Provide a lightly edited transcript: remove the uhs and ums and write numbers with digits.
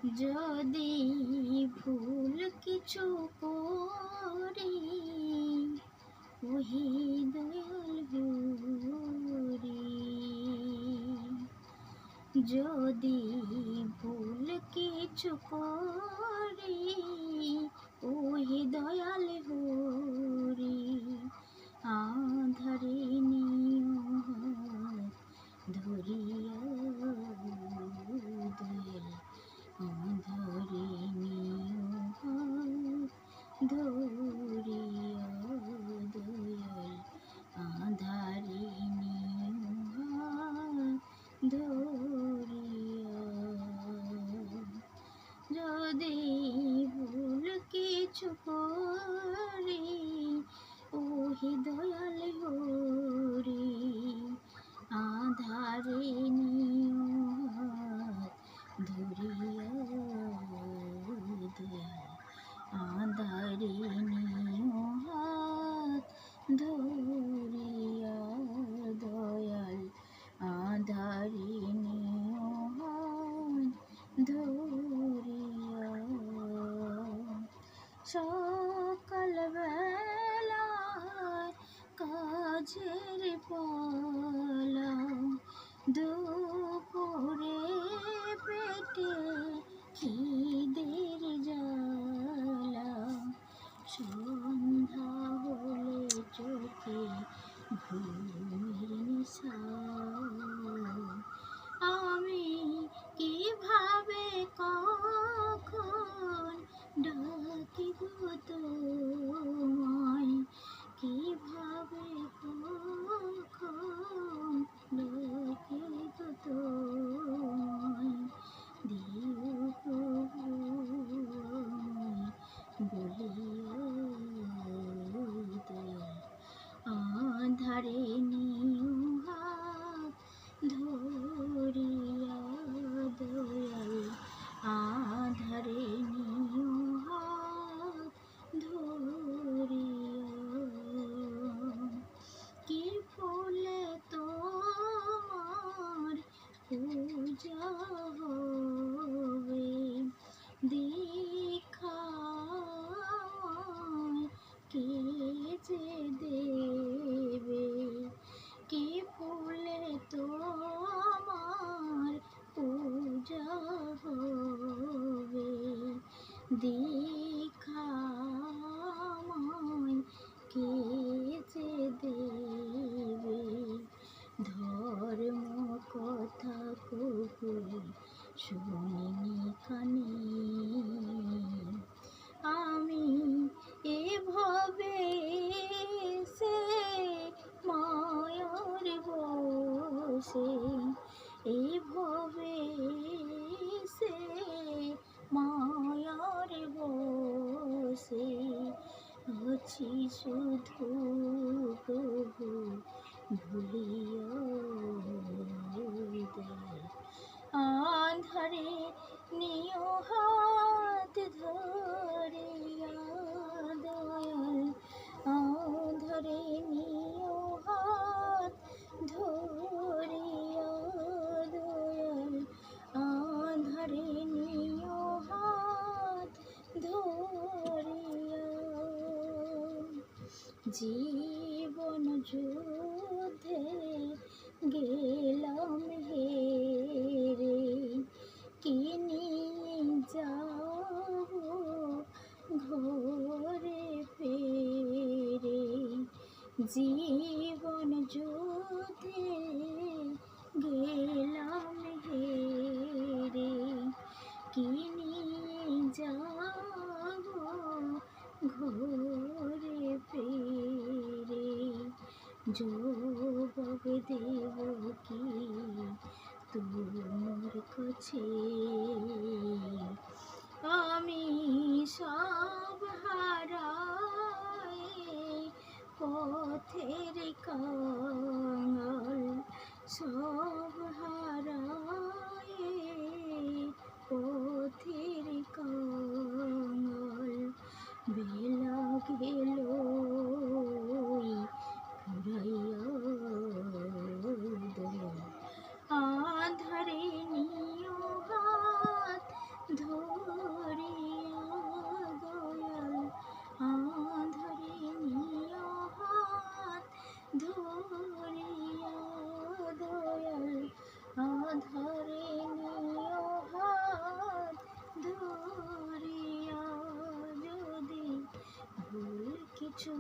যদি ভুল কিছু করি ওহি দয়াল হরি, যদি ভুল কিছু করি ওহি দয়াল হরি, আধারে নিও হাত ধরিয়া দয়াল, আধারে নিও হাত ধরিয়া দয়াল, আধারে নিও হাত ধরিয়া। যদি ভুল কিছু করি ওহি দয়াল হরি, আধারে নিও হাত ধরিয়া দয়াল, আধারে নিও হাত ধরিয়া দয়াল, আধারে নিও হাত ধরিয়া। সকাল বেলায় কাজের পালা, দুপুরে পেটে খিদের জ্বালা, সন্ধ্যা হলে চোখে ঘুমের নেশা, আমি কিভাবে কখন ডাকিব তোমায়, কিভাবে কখন ডাকিব তোমায়, দিও প্রভু আমায় বলিয়া দয়াল, আধারে নিও হাত ধরিয়া দয়াল, আধারে নিও হাত ধরিয়া। কি ফুলে তোমার পূজা হবে, দীক্ষায় কে যে দেবে, কি ফুলে তোমার পূজা হবে, দীক্ষায় কে যে দেবে, ধর্ম কথা কবু শুনিনি কানে, আমি এভাবে সে মায়ার বসে, এভাবে সে মায়ার বসে আছি শুধু প্রভু ভুলিয়া দয়াল, আধারে নিও হাত ধরিয়া দয়াল, আধারে নিও হাত ধরিয়া দয়াল, আধারে নিও হাত ধরিয়া। জীবন যুদ্ধে গেলাম হেরে, কি নিয়ে যাব ঘরে ফেরে, জীবন যুদ্ধে গেলাম হেরে, কি নিয়ে যাব ঘরে ফেরে, জবাব দেব কি তোমার কাছে, আমি সব হারাই পথের কাঙাল, সব হারাই পথের কাঙাল, বেলা গেল ফুরাইয়া দয়াল, আধারে নিও হাত ধরিয়া কিছু